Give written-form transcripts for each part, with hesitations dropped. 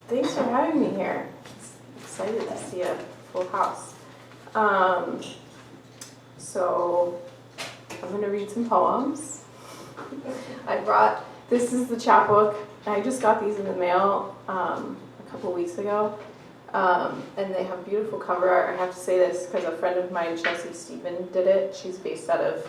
Thanks for having me here. Excited to see a full house. Um, so I'm going to read some poems. This is the chapbook. I just got these in the mail a couple weeks ago. And they have beautiful cover art. I have to say this because a friend of mine, Chelsea Stephen, did it. She's based out of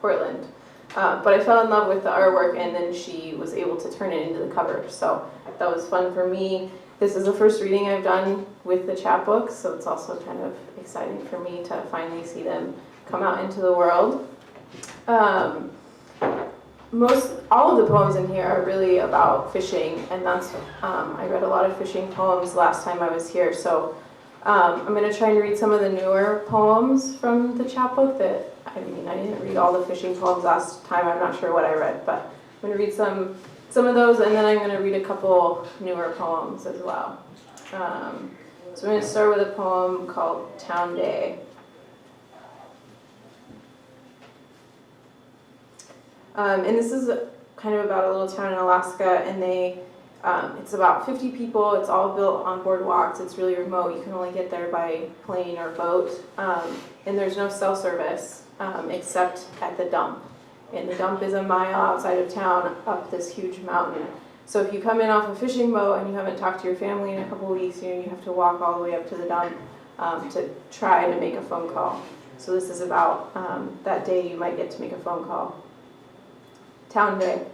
Portland. But I fell in love with the artwork, and then she was able to turn it into the cover. So that was fun for me. This is the first reading I've done with the chapbook, so it's also kind of exciting for me to finally see them come out into the world. All of the poems in here are really about fishing, and that's I read a lot of fishing poems last time I was here. So I'm going to try and read some of the newer poems from the chapbook that, I didn't read all the fishing poems last time. I'm not sure what I read, but I'm going to read some of those, and then I'm going to read a couple newer poems as well. So I'm going to start with a poem called Town Day. And this is kind of about a little town in Alaska, and it's about 50 people. It's all built on boardwalks. It's really remote. You can only get there by plane or boat. And there's no cell service except at the dump. And the dump is a mile outside of town up this huge mountain. So if you come in off a fishing boat and you haven't talked to your family in a couple of weeks, you have to walk all the way up to the dump to try to make a phone call. So this is about that day you might get to make a phone call. Town Day.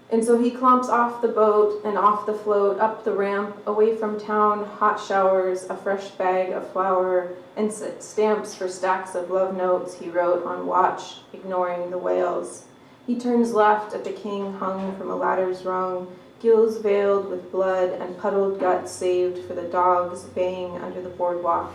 And so he clomps off the boat and off the float, up the ramp, away from town, hot showers, a fresh bag of flour, and stamps for stacks of love notes he wrote on watch, ignoring the whales. He turns left at the king hung from a ladder's rung, gills veiled with blood and puddled guts saved for the dogs baying under the boardwalk.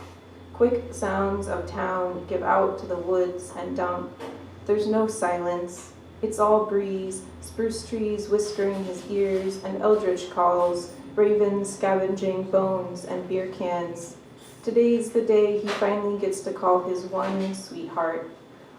Quick sounds of town give out to the woods and dump. There's no silence. It's all breeze, spruce trees whispering his ears, and eldritch calls, ravens scavenging bones and beer cans. Today's the day he finally gets to call his one sweetheart.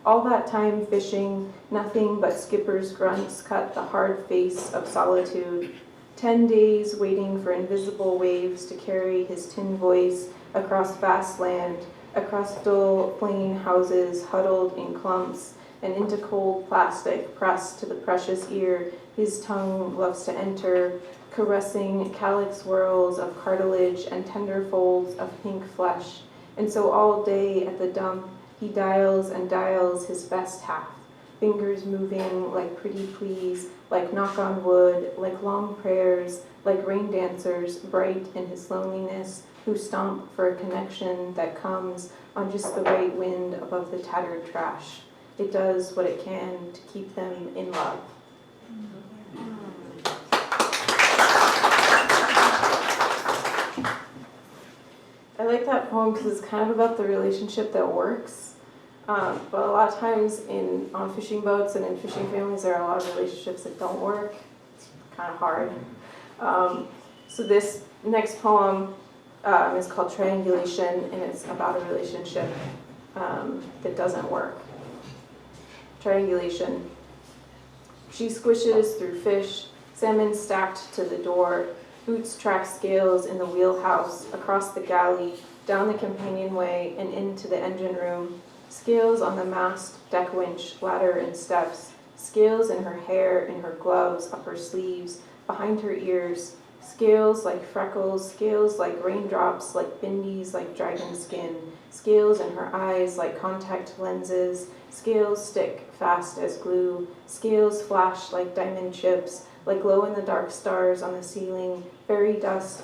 All that time fishing, nothing but skipper's grunts cut the hard face of solitude. 10 days waiting for invisible waves to carry his tin voice across vast land, across dull, plain houses huddled in clumps, and into cold plastic pressed to the precious ear his tongue loves to enter, caressing calyx whirls of cartilage and tender folds of pink flesh. And so all day at the dump, he dials and dials his best half, fingers moving like pretty pleas, like knock on wood, like long prayers, like rain dancers bright in his loneliness, who stomp for a connection that comes on just the right wind above the tattered trash. It does what it can to keep them in love. I like that poem because it's kind of about the relationship that works. But a lot of times on fishing boats and in fishing families, there are a lot of relationships that don't work. It's kind of hard. So this next poem is called Triangulation, and it's about a relationship that doesn't work. Triangulation. She squishes through fish, salmon stacked to the door, boots track scales in the wheelhouse, across the galley, down the companionway, and into the engine room. Scales on the mast, deck winch, ladder, and steps. Scales in her hair, in her gloves, up her sleeves, behind her ears. Scales like freckles, scales like raindrops, like bindis, like dragon skin. Scales in her eyes like contact lenses. Scales stick fast as glue. Scales flash like diamond chips, like glow-in-the-dark stars on the ceiling. Fairy dust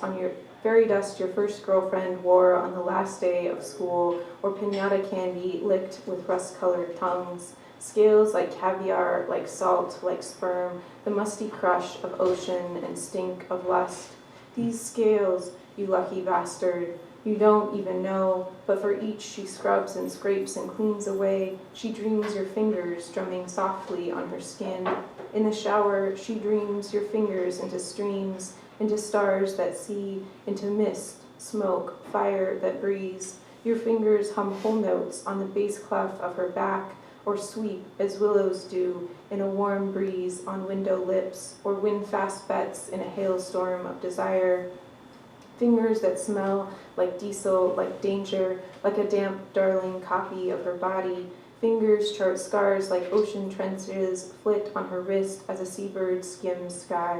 your first girlfriend wore on the last day of school, or piñata candy licked with rust-colored tongues. Scales like caviar, like salt, like sperm, the musty crush of ocean and stink of lust. These scales, you lucky bastard, you don't even know, but for each she scrubs and scrapes and cleans away. She dreams your fingers drumming softly on her skin. In the shower, she dreams your fingers into streams, into stars that see, into mist, smoke, fire that breathes. Your fingers hum whole notes on the bass clef of her back, or sweep as willows do in a warm breeze on window lips, or win fast bets in a hailstorm of desire. Fingers that smell like diesel, like danger, like a damp, darling copy of her body. Fingers chart scars like ocean trenches, flit on her wrist as a seabird skims sky.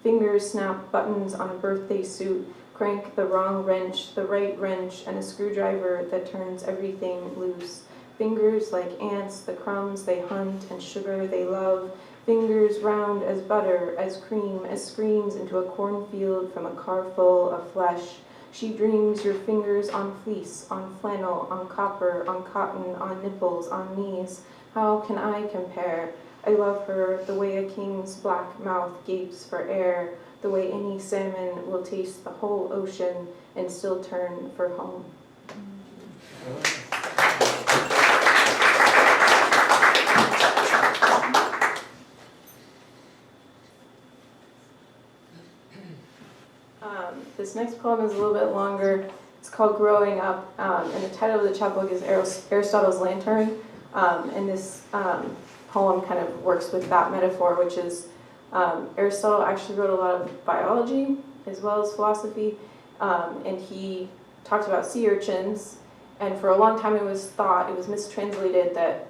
Fingers snap buttons on a birthday suit, crank the wrong wrench, the right wrench, and a screwdriver that turns everything loose. Fingers like ants, the crumbs they hunt and sugar they love. Fingers round as butter, as cream, as screams into a cornfield from a car full of flesh. She dreams your fingers on fleece, on flannel, on copper, on cotton, on nipples, on knees. How can I compare? I love her the way a king's black mouth gapes for air, the way any salmon will taste the whole ocean and still turn for home. This next poem is a little bit longer. It's called Growing Up, and the title of the chapbook is Aristotle's Lantern. And this poem kind of works with that metaphor, which is Aristotle actually wrote a lot of biology as well as philosophy, and he talked about sea urchins, and for a long time it was mistranslated that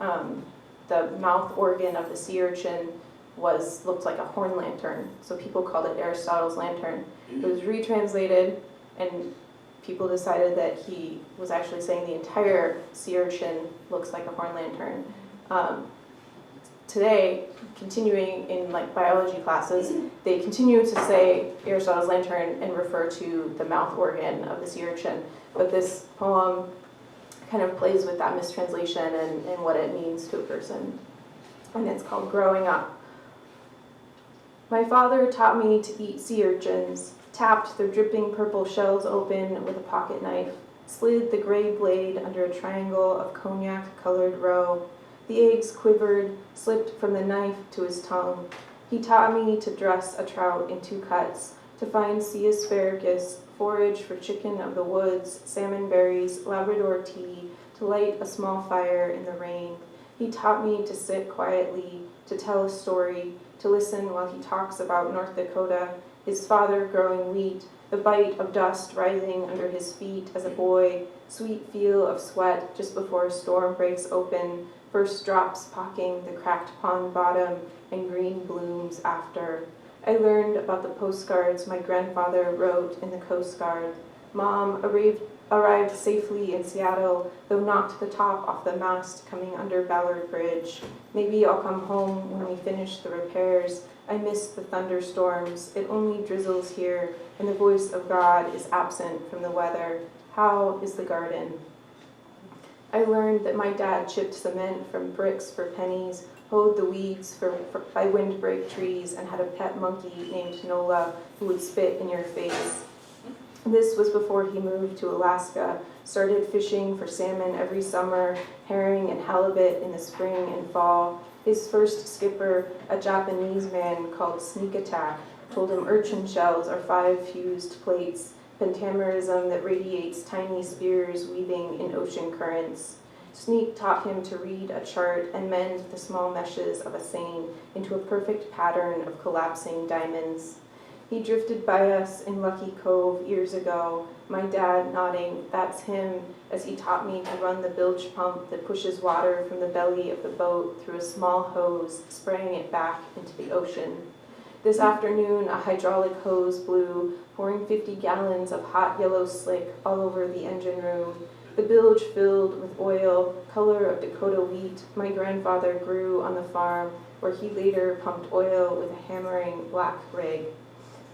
the mouth organ of the sea urchin looked like a horn lantern, so people called it Aristotle's lantern. It was retranslated, and people decided that he was actually saying the entire sea urchin looks like a horn lantern. Today, continuing in biology classes, they continue to say Aristotle's lantern and refer to the mouth organ of the sea urchin. But this poem kind of plays with that mistranslation and what it means to a person. And it's called Growing Up. My father taught me to eat sea urchins, tapped their dripping purple shells open with a pocket knife, slid the gray blade under a triangle of cognac-colored roe. The eggs quivered, slipped from the knife to his tongue. He taught me to dress a trout in 2 cuts, to find sea asparagus, forage for chicken of the woods, salmon berries, Labrador tea, to light a small fire in the rain. He taught me to sit quietly, to tell a story, to listen while he talks about North Dakota, his father growing wheat, the bite of dust rising under his feet as a boy, sweet feel of sweat just before a storm breaks open, first drops pocking the cracked pond bottom, and green blooms after. I learned about the postcards my grandfather wrote in the Coast Guard. Mom arrived safely in Seattle, though knocked the top off the mast coming under Ballard Bridge. Maybe I'll come home when we finish the repairs. I miss the thunderstorms. It only drizzles here, and the voice of God is absent from the weather. How is the garden? I learned that my dad chipped cement from bricks for pennies, hoed the weeds by windbreak trees, and had a pet monkey named Nola who would spit in your face. This was before he moved to Alaska, started fishing for salmon every summer, herring and halibut in the spring and fall. His first skipper, a Japanese man called Sneak Attack, told him urchin shells are 5 fused plates, pentamerism that radiates tiny spears weaving in ocean currents. Sneak taught him to read a chart and mend the small meshes of a seine into a perfect pattern of collapsing diamonds. He drifted by us in Lucky Cove years ago, my dad nodding, "That's him," as he taught me to run the bilge pump that pushes water from the belly of the boat through a small hose, spraying it back into the ocean. This afternoon, a hydraulic hose blew, pouring 50 gallons of hot yellow slick all over the engine room. The bilge filled with oil, color of Dakota wheat, my grandfather grew on the farm, where he later pumped oil with a hammering black rig.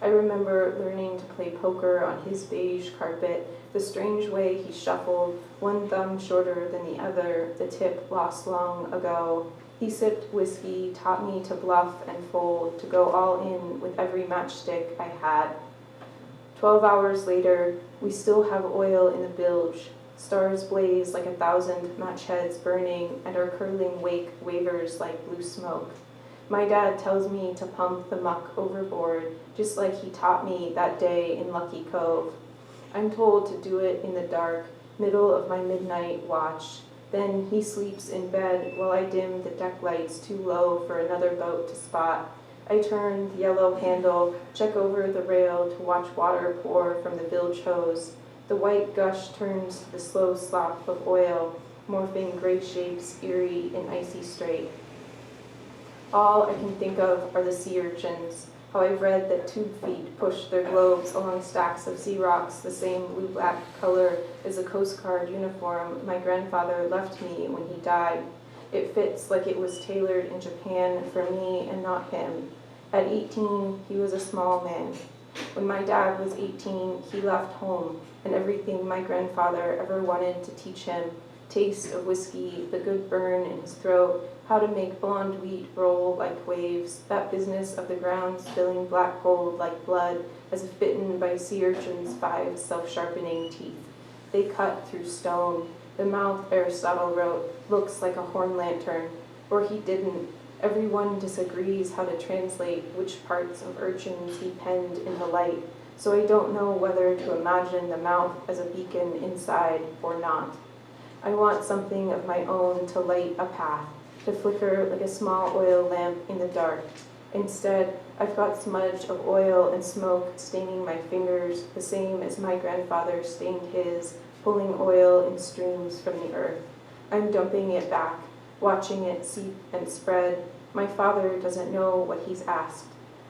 I remember learning to play poker on his beige carpet, the strange way he shuffled, one thumb shorter than the other, the tip lost long ago. He sipped whiskey, taught me to bluff and fold, to go all in with every matchstick I had. 12 hours later, we still have oil in the bilge. Stars blaze like 1,000 match heads burning, and our curling wake wavers like blue smoke. My dad tells me to pump the muck overboard, just like he taught me that day in Lucky Cove. I'm told to do it in the dark, middle of my midnight watch. Then he sleeps in bed while I dim the deck lights too low for another boat to spot. I turn the yellow handle, check over the rail to watch water pour from the bilge hose. The white gush turns to the slow slop of oil, morphing gray shapes eerie and icy straight. All I can think of are the sea urchins, how I've read that tube feet push their globes along stacks of sea rocks the same blue-black color as the Coast Guard uniform my grandfather left me when he died. It fits like it was tailored in Japan for me and not him. At 18, he was a small man. When my dad was 18, he left home, and everything my grandfather ever wanted to teach him, taste of whiskey, the good burn in his throat, how to make blonde wheat roll like waves, that business of the ground spilling black gold like blood, as if bitten by sea urchin's 5 self-sharpening teeth. They cut through stone. The mouth, Aristotle wrote, looks like a horn lantern. Or he didn't. Everyone disagrees how to translate which parts of urchins he penned in the light, so I don't know whether to imagine the mouth as a beacon inside or not. I want something of my own to light a path, to flicker like a small oil lamp in the dark. Instead, I've got smudge of oil and smoke staining my fingers, the same as my grandfather stained his, pulling oil in streams from the earth. I'm dumping it back, watching it seep and spread. My father doesn't know what he's asked.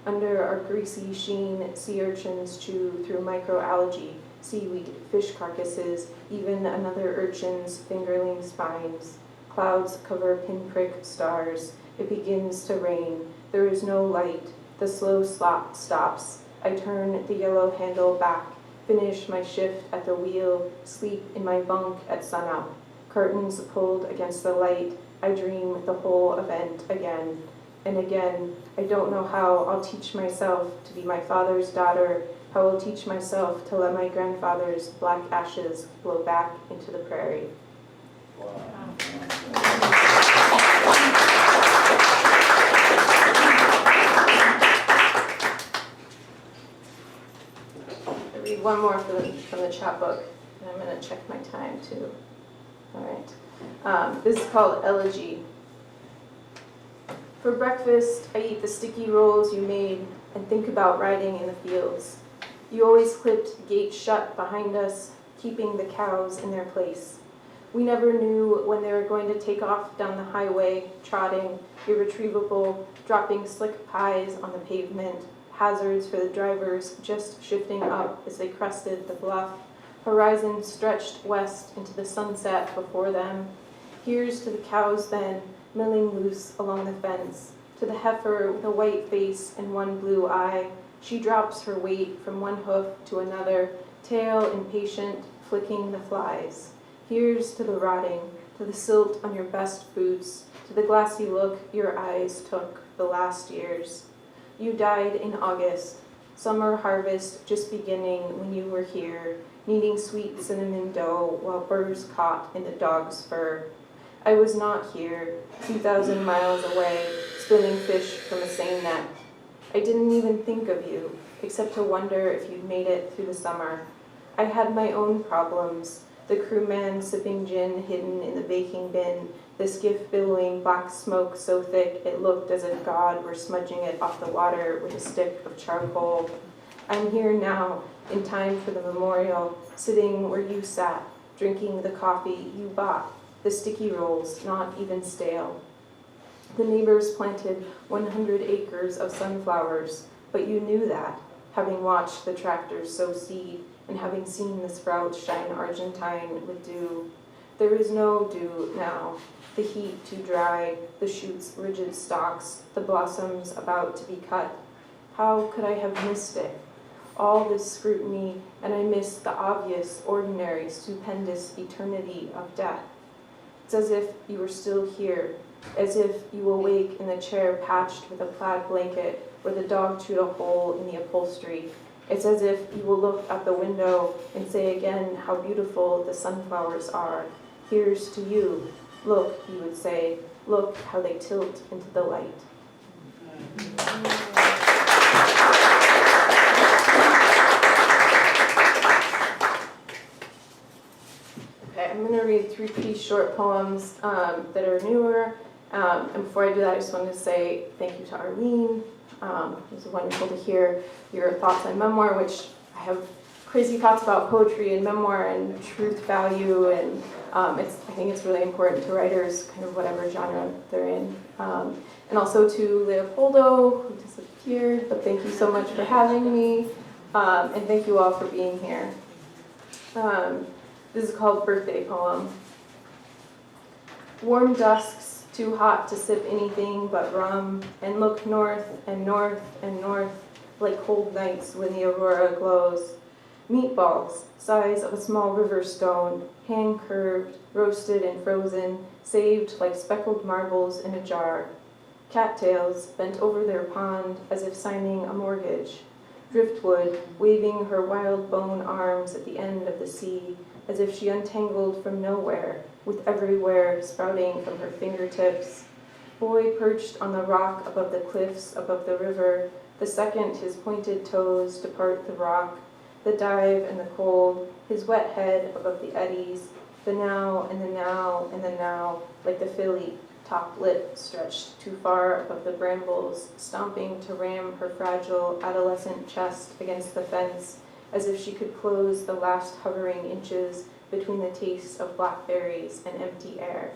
Under our greasy sheen, sea urchins chew through microalgae, seaweed, fish carcasses, even another urchin's fingerling spines. Clouds cover pinprick stars. It begins to rain. There is no light. The slow slop stops. I turn the yellow handle back, finish my shift at the wheel, sleep in my bunk at sunup. Curtains pulled against the light. I dream the whole event again and again. I don't know how I'll teach myself to be my father's daughter, how I'll teach myself to let my grandfather's black ashes blow back into the prairie. Wow. I read one more from the chapbook, and I'm going to check my time too. All right. This is called Elegy. For breakfast, I eat the sticky rolls you made and think about riding in the fields. You always clipped the gate shut behind us, keeping the cows in their place. We never knew when they were going to take off down the highway, trotting, irretrievable, dropping slick pies on the pavement, hazards for the drivers just shifting up as they crested the bluff. Horizon stretched west into the sunset before them. Here's to the cows then, milling loose along the fence, to the heifer with a white face and one blue eye. She drops her weight from one hoof to another, tail impatient, flicking the flies. Here's to the rotting, to the silt on your best boots, to the glassy look your eyes took the last years. You died in August, summer harvest just beginning when you were here, kneading sweet cinnamon dough while burrs caught in the dog's fur. I was not here, 2,000 miles away, spinning fish from a seine net. I didn't even think of you, except to wonder if you'd made it through the summer. I had my own problems, the crewman sipping gin hidden in the baking bin, the skiff billowing black smoke so thick it looked as if God were smudging it off the water with a stick of charcoal. I'm here now, in time for the memorial, sitting where you sat, drinking the coffee you bought, the sticky rolls, not even stale. The neighbors planted 100 acres of sunflowers, but you knew that, having watched the tractors sow seed and having seen the sprouts shine argentine with dew. There is no dew now, the heat too dry, the shoots' rigid stalks, the blossoms about to be cut. How could I have missed it? All this scrutiny, and I missed the obvious, ordinary, stupendous eternity of death. It's as if you were still here, as if you awake in the chair patched with a plaid blanket where the dog chewed a hole in the upholstery. It's as if you will look out the window and say again how beautiful the sunflowers are. Here's to you. Look, you would say, look how they tilt into the light. Okay, I'm going to read read 3 pretty short poems that are newer. And before I do that, I just wanted to say thank you to Arlene. It was wonderful to hear your thoughts on memoir, which I have crazy thoughts about poetry and memoir and truth value, and I think it's really important to writers, kind of whatever genre they're in. And also to Leopoldo, who disappeared, but thank you so much for having me, and thank you all for being here. This is called Birthday Poem. Warm dusks, too hot to sip anything but rum, and look north and north and north, like cold nights when the aurora glows. Meatballs, size of a small river stone, hand-curved, roasted and frozen, saved like speckled marbles in a jar. Cattails bent over their pond as if signing a mortgage. Driftwood waving her wild bone arms at the end of the sea, as if she untangled from nowhere, with everywhere sprouting from her fingertips. Boy perched on the rock above the cliffs above the river, the second his pointed toes depart the rock, the dive and the cold, his wet head above the eddies, the now and the now and the now, like the filly, top lip stretched too far above the brambles, stomping to ram her fragile adolescent chest against the fence, as if she could close the last hovering inches between the taste of blackberries and empty air.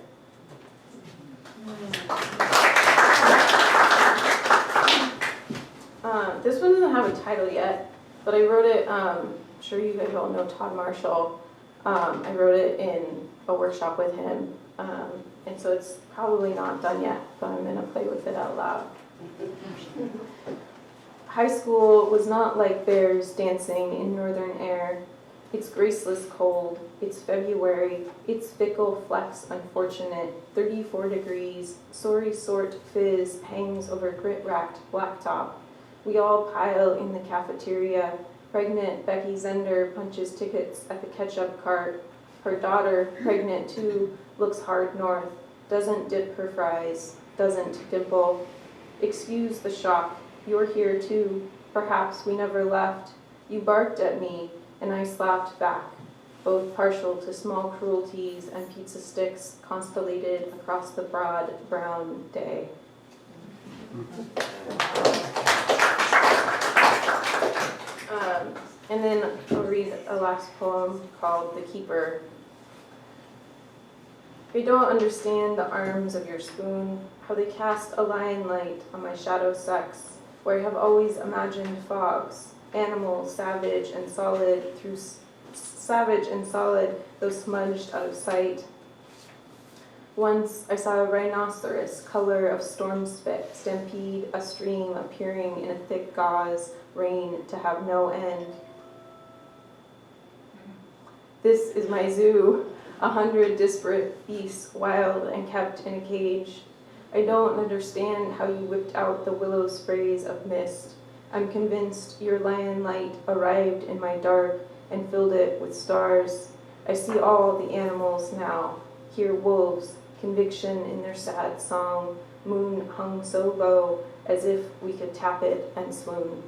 This one doesn't have a title yet, but I wrote it, I'm sure you guys all know Todd Marshall. I wrote it in a workshop with him, and so it's probably not done yet, but I'm going to play with it out loud. High school was not like bears dancing in northern air. It's graceless cold, it's February, it's fickle flex unfortunate, 34 degrees, sorry sort fizz hangs over grit-racked blacktop. We all pile in the cafeteria. Pregnant Becky Zender punches tickets at the ketchup cart. Her daughter, pregnant too, looks hard north, doesn't dip her fries, doesn't dimple. Excuse the shock, you're here too, perhaps we never left. You barked at me, and I slapped back, both partial to small cruelties and pizza sticks constellated across the broad brown day. And then I'll read a last poem called The Keeper. I don't understand the arms of your spoon, how they cast a lion light on my shadow sex, where I have always imagined fogs, animals savage and solid, though smudged out of sight. Once I saw a rhinoceros, color of storm spit, stampede a stream appearing in a thick gauze, rain to have no end. This is my zoo, 100 disparate beasts, wild and kept in a cage. I don't understand how you whipped out the willow sprays of mist. I'm convinced your lion light arrived in my dark and filled it with stars. I see all the animals now, hear wolves, conviction in their sad song, moon hung so low as if we could tap it and swoon.